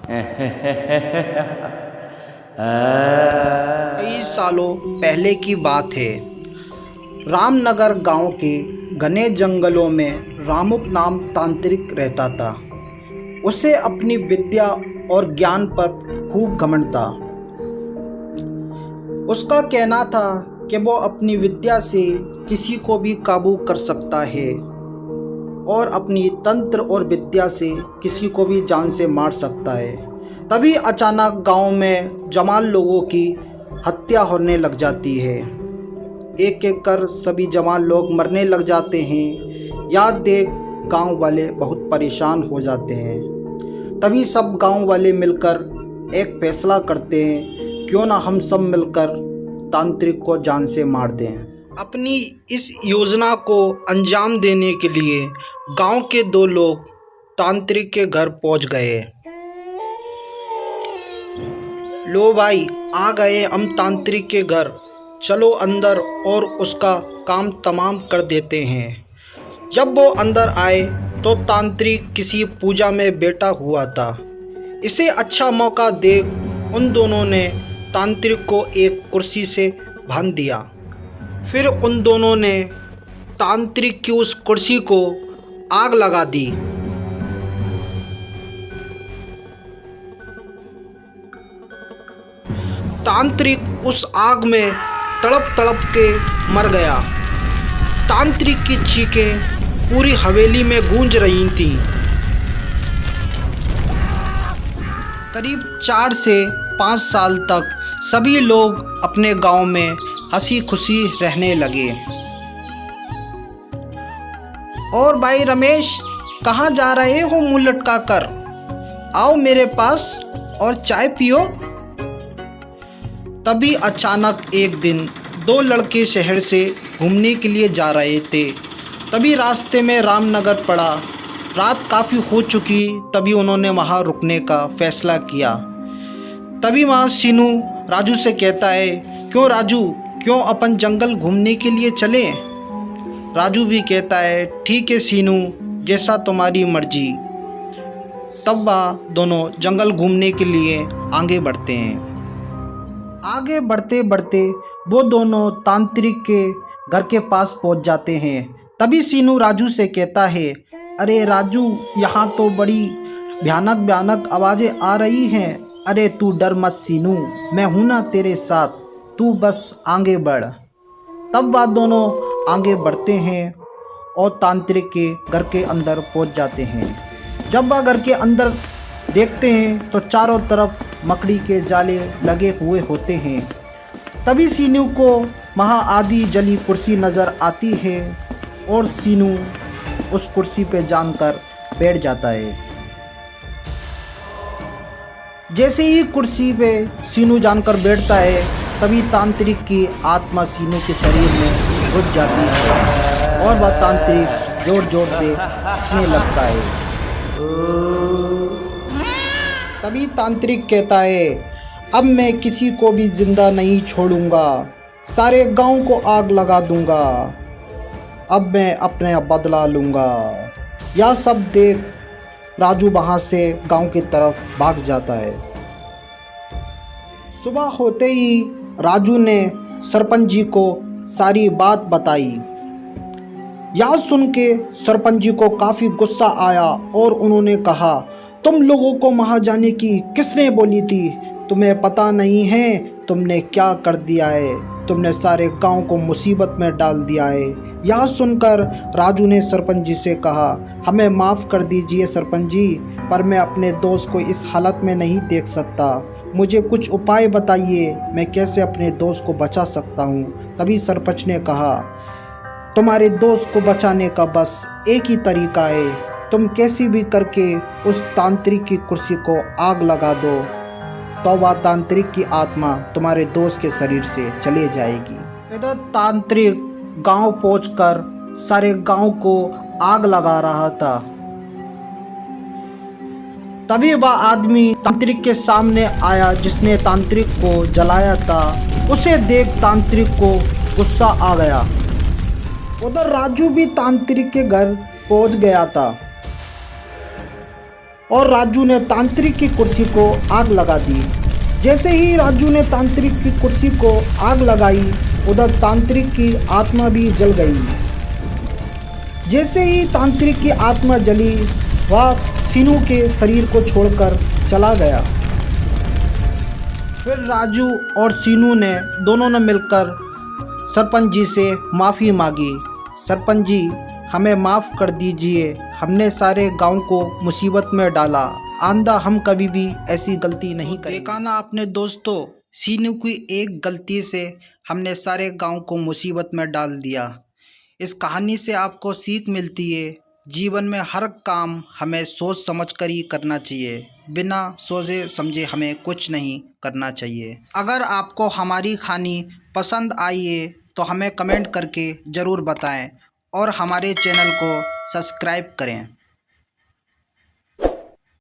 कई सालों पहले की बात है। रामनगर गांव के घने जंगलों में रामुक नाम तांत्रिक रहता था। उसे अपनी विद्या और ज्ञान पर खूब घमंड था। उसका कहना था कि वो अपनी विद्या से किसी को भी काबू कर सकता है और अपनी तंत्र और विद्या से किसी को भी जान से मार सकता है। तभी अचानक गांव में जवान लोगों की हत्या होने लग जाती है। एक एक कर सभी जवान लोग मरने लग जाते हैं। याद देख गांव वाले बहुत परेशान हो जाते हैं। तभी सब गांव वाले मिलकर एक फैसला करते हैं, क्यों ना हम सब मिलकर तांत्रिक को जान से मार दें। अपनी इस योजना को अंजाम देने के लिए गांव के दो लोग तांत्रिक के घर पहुंच गए। लो भाई, आ गए हम तांत्रिक के घर, चलो अंदर और उसका काम तमाम कर देते हैं। जब वो अंदर आए तो तांत्रिक किसी पूजा में बैठा हुआ था। इसे अच्छा मौका देख उन दोनों ने तांत्रिक को एक कुर्सी से बांध दिया। फिर उन दोनों ने तांत्रिक की उस कुर्सी को आग लगा दी। तांत्रिक उस आग में तड़प तड़प के मर गया। तांत्रिक की चीखें पूरी हवेली में गूंज रही थीं। करीब 4 से 5 साल तक सभी लोग अपने गांव में हंसी खुशी रहने लगे। और भाई रमेश, कहाँ जा रहे हो मुँह लटका कर? आओ मेरे पास और चाय पियो। तभी अचानक एक दिन दो लड़के शहर से घूमने के लिए जा रहे थे। तभी रास्ते में रामनगर पड़ा। रात काफ़ी हो चुकी, तभी उन्होंने वहाँ रुकने का फैसला किया। तभी वहाँ सीनू राजू से कहता है, क्यों राजू, क्यों अपन जंगल घूमने के लिए चले? राजू भी कहता है, ठीक है सीनू, जैसा तुम्हारी मर्जी। तब वह दोनों जंगल घूमने के लिए आगे बढ़ते हैं। आगे बढ़ते बढ़ते वो दोनों तांत्रिक के घर के पास पहुंच जाते हैं। तभी सीनू राजू से कहता है, अरे राजू, यहाँ तो बड़ी भयानक भयानक आवाज़ें आ रही हैं। अरे तू डर मत सीनू, मैं हूँ ना तेरे साथ, तू बस आगे बढ़। तब वह दोनों आगे बढ़ते हैं और तांत्रिक के घर के अंदर पहुंच जाते हैं। जब वह घर के अंदर देखते हैं तो चारों तरफ मकड़ी के जाले लगे हुए होते हैं। तभी सीनू को वहाँ आधी जली कुर्सी नज़र आती है और सीनू उस कुर्सी पे जानकर बैठ जाता है। जैसे ही कुर्सी पे सीनू जानकर बैठता है, तभी तांत्रिक की आत्मा सीनू के शरीर में घुस जाती है और वह तांत्रिक जोर जोर से हंसने लगता है। तभी तांत्रिक कहता है, अब मैं किसी को भी जिंदा नहीं छोड़ूंगा, सारे गांव को आग लगा दूंगा, अब मैं अपने बदला लूंगा। यह सब देख राजू वहाँ से गांव की तरफ भाग जाता है। सुबह होते ही राजू ने सरपंच जी को सारी बात बताई। यह सुन के सरपंच जी को काफ़ी गुस्सा आया और उन्होंने कहा, तुम लोगों को वहाँ जाने की किसने बोली थी? तुम्हें पता नहीं है तुमने क्या कर दिया है? तुमने सारे गांव को मुसीबत में डाल दिया है। यह सुनकर राजू ने सरपंच जी से कहा, हमें माफ़ कर दीजिए सरपंच जी, पर मैं अपने दोस्त को इस हालत में नहीं देख सकता। मुझे कुछ उपाय बताइए, मैं कैसे अपने दोस्त को बचा सकता हूँ। तभी सरपंच ने कहा, तुम्हारे दोस्त को बचाने का बस एक ही तरीका है, तुम कैसी भी करके उस तांत्रिक की कुर्सी को आग लगा दो, तो वह तांत्रिक की आत्मा तुम्हारे दोस्त के शरीर से चले जाएगी। इधर तांत्रिक गांव पहुंचकर सारे गांव को आग लगा रहा था। तभी वह आदमी तांत्रिक के सामने आया जिसने तांत्रिक को जलाया था। उसे देख तांत्रिक को गुस्सा आ गया। उधर राजू भी तांत्रिक के घर पहुंच गया था। और राजू ने तांत्रिक की कुर्सी को आग लगा दी। जैसे ही राजू ने तांत्रिक की कुर्सी को आग लगाई, उधर तांत्रिक की आत्मा भी जल गई। जैसे ही तांत्रिक की आत्मा जली, वह सीनू के शरीर को छोड़कर चला गया। फिर राजू और सीनू ने दोनों ने मिलकर सरपंच जी से माफ़ी मांगी। सरपंच जी, हमें माफ़ कर दीजिए, हमने सारे गांव को मुसीबत में डाला। आइंदा हम कभी भी ऐसी गलती नहीं करेंगे। देखा ना अपने दोस्तों, सीनू की एक गलती से हमने सारे गांव को मुसीबत में डाल दिया। इस कहानी से आपको सीख मिलती है, जीवन में हर काम हमें सोच समझ कर ही करना चाहिए। बिना सोचे समझे हमें कुछ नहीं करना चाहिए। अगर आपको हमारी कहानी पसंद आई है तो हमें कमेंट करके ज़रूर बताएं और हमारे चैनल को सब्सक्राइब करें।